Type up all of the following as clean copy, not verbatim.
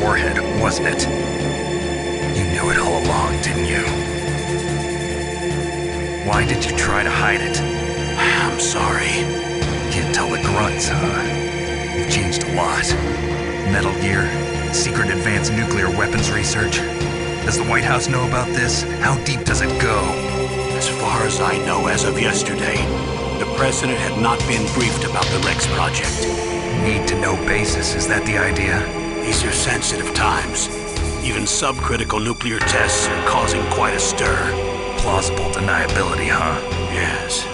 warhead, wasn't it? You knew it all along, didn't you? Why did you try to hide it? I'm sorry. Can't tell the grunts, huh? You've changed a lot. Metal Gear, secret advanced nuclear weapons research. Does the White House know about this? How deep does it go? As far as I know, as of yesterday, the president had not been briefed about the Rex project. Need-to-know basis, is that the idea? These are sensitive times. Even subcritical nuclear tests are causing quite a stir. Plausible deniability, huh? Yes.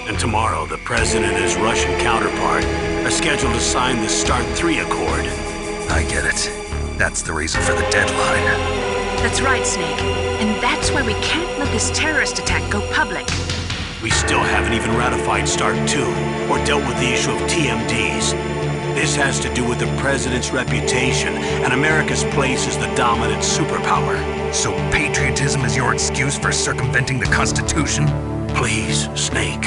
And tomorrow, the president and his Russian counterpart are scheduled to sign the START 3 Accord. I get it. That's the reason for the deadline. That's right, Snake. And that's why we can't let this terrorist attack go public. We still haven't even ratified START 2 or dealt with the issue of TMDs. This has to do with the president's reputation and America's place as the dominant superpower. So patriotism is your excuse for circumventing the Constitution? Please, Snake,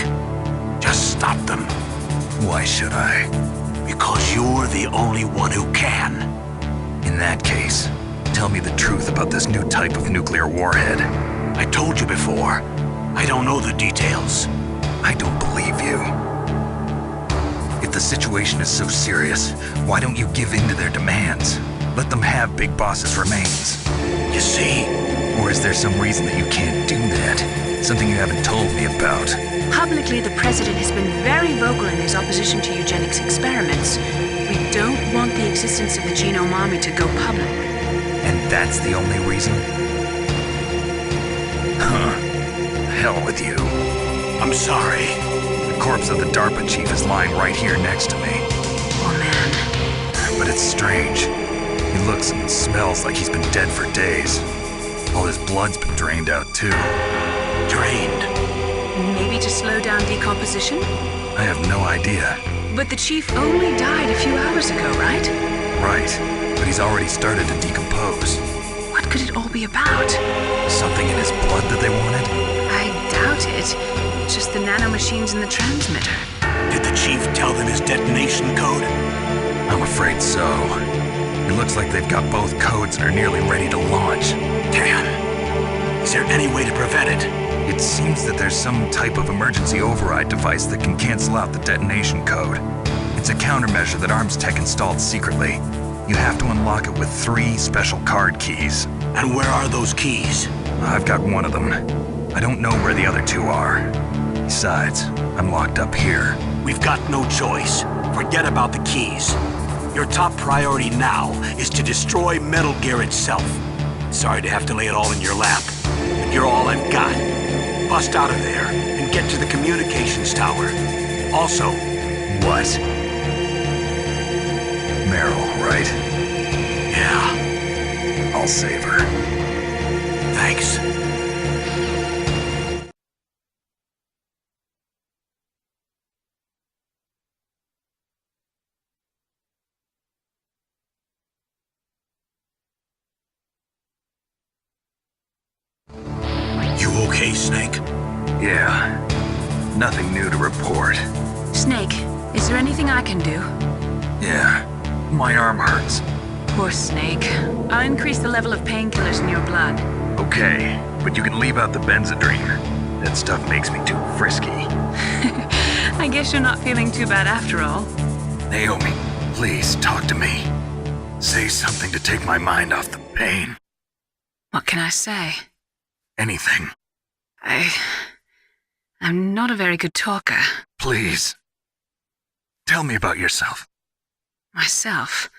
just stop them. Why should I? Because you're the only one who can. In that case, tell me the truth about this new type of nuclear warhead. I told you before, I don't know the details. I don't believe you. If the situation is so serious, why don't you give in to their demands? Let them have Big Boss's remains. You see? Or is there some reason that you can't do that? Something you haven't told me about? Publicly, the president has been very vocal in his opposition to eugenics experiments. We don't want the existence of the Genome Army to go public. And that's the only reason? Huh. Hell with you. I'm sorry. The corpse of the DARPA chief is lying right here next to me. Oh, man. But it's strange. He looks and smells like he's been dead for days. All his blood's been drained out, too. Drained? Maybe to slow down decomposition? I have no idea. But the chief only died a few hours ago, right? Right, but he's already started to decompose. What could it all be about? Something in his blood that they wanted? I doubt it. Just the nanomachines in the transmitter. Did the chief tell them his detonation code? I'm afraid so. It looks like they've got both codes and are nearly ready to launch. Damn. Is there any way to prevent it? It seems that there's some type of emergency override device that can cancel out the detonation code. It's a countermeasure that Arms Tech installed secretly. You have to unlock it with 3 special card keys. And where are those keys? I've got one of them. I don't know where the other 2 are. Besides, I'm locked up here. We've got no choice. Forget about the keys. Your top priority now is to destroy Metal Gear itself. Sorry to have to lay it all in your lap, but you're all I've got. Bust out of there and get to the communications tower. Also... What? Meryl, right? Yeah. I'll save her. Thanks. You okay, Snake? Yeah. Nothing new to report. Snake, is there anything I can do? Yeah. My arm hurts. Poor Snake. I'll increase the level of painkillers in your blood. Okay, but you can leave out the Benzedrine. That stuff makes me too frisky. I guess you're not feeling too bad after all. Naomi, please talk to me. Say something to take my mind off the pain. What can I say? Anything. I'm not a very good talker. Please. Tell me about yourself. Myself?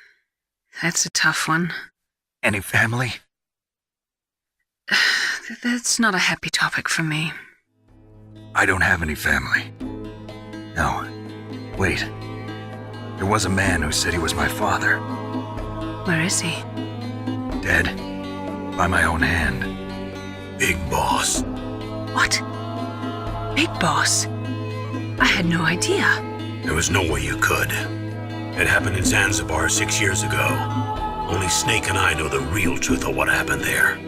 That's a tough one. Any family? That's not a happy topic for me. I don't have any family. No. Wait. There was a man who said he was my father. Where is he? Dead. By my own hand. Big Boss. What? Big Boss? I had no idea. There was no way you could. It happened in Zanzibar 6 years ago. Only Snake and I know the real truth of what happened there.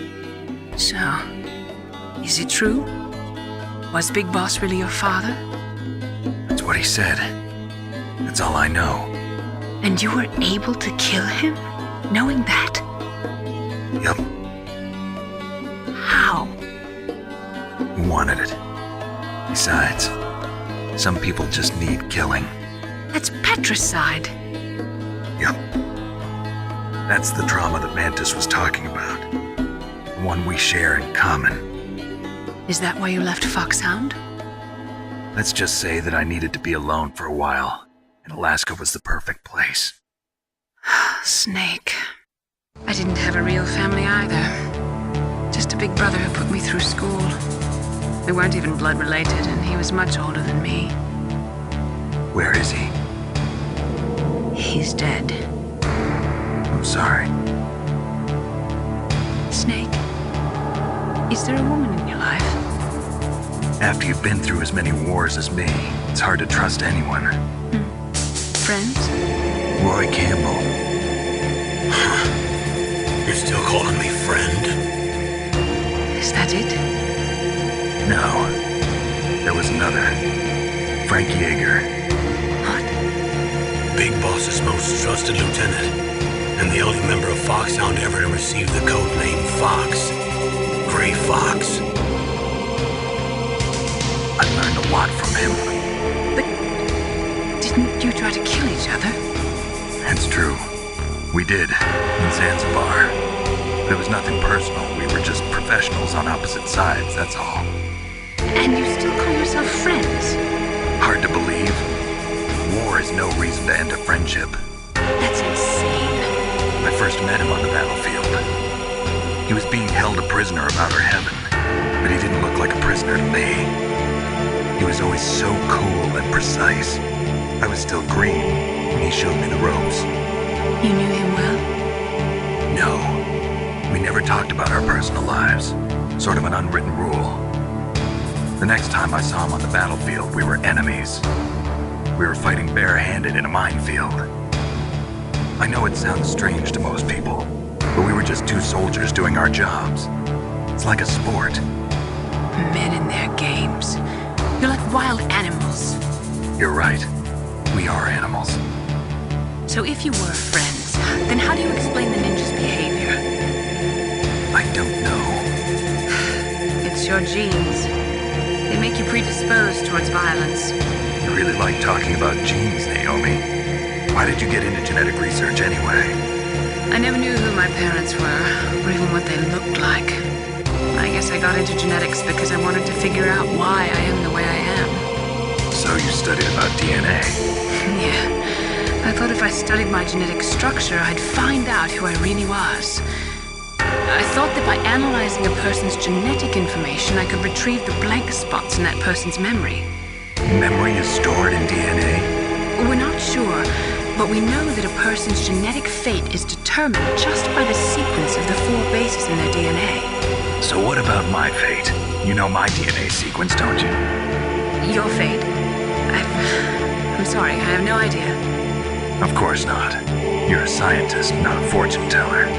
So, is it true? Was Big Boss really your father? That's what he said. That's all I know. And you were able to kill him? Knowing that? Yup, How? he wanted it. Besides, some people just need killing. That's patricide. Yup. That's the trauma that Mantis was talking about. The one we share in common. Is that why you left Foxhound? Let's just say that I needed to be alone for a while, and Alaska was the perfect place. Snake. I didn't have a real family either. Just a big brother who put me through school. We weren't even blood related, and he was much older than me. Where is he? He's dead. I'm sorry. Snake, is there a woman in your life? After you've been through as many wars as me, it's hard to trust anyone. Friends? Roy Campbell. You're still calling me friend? Is that it? No. There was another. Frank Yeager. What? Big Boss's most trusted lieutenant, and the only member of Foxhound ever to receive the code name Fox. Gray Fox. I learned a lot from him. But didn't you try to kill each other? It's true. We did, in Zanzibar. But it was nothing personal. We were just professionals on opposite sides, that's all. And you still call yourself friends? Hard to believe. War is no reason to end a friendship. That's insane. I first met him on the battlefield. He was being held a prisoner about our heaven, but he didn't look like a prisoner to me. He was always so cool and precise. I was still green, and he showed me the ropes. You knew him well? No, we never talked about our personal lives. Sort of an unwritten rule. The next time I saw him on the battlefield, we were enemies. We were fighting barehanded in a minefield. I know it sounds strange to most people, but we were just two soldiers doing our jobs. It's like a sport. Men in their games. You're like wild animals. You're right. We are animals. So if you were friends, then how do you explain the ninja's behavior? I don't know. It's your genes. They make you predisposed towards violence. You really like talking about genes, Naomi. Why did you get into genetic research anyway? I never knew who my parents were, or even what they looked like. I guess I got into genetics because I wanted to figure out why I am the way I am. So you studied about DNA? Yeah. I thought if I studied my genetic structure, I'd find out who I really was. I thought that by analyzing a person's genetic information, I could retrieve the blank spots in that person's memory. Memory is stored in DNA? We're not sure, but we know that a person's genetic fate is determined just by the sequence of the 4 bases in their DNA. So what about my fate? You know my DNA sequence, don't you? Your fate? I'm sorry, I have no idea. Of course not. You're a scientist, not a fortune teller.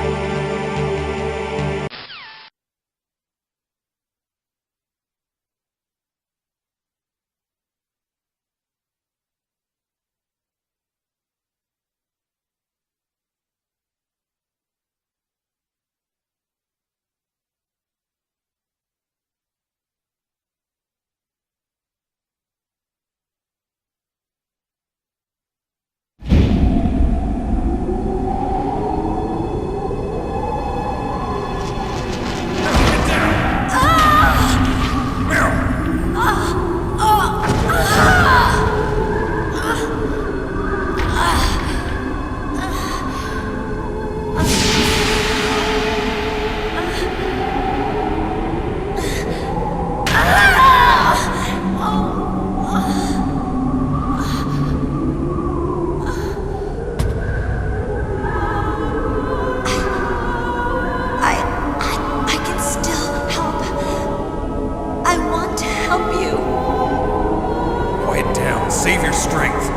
Save your strength.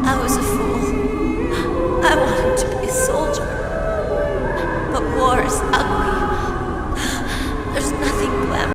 I was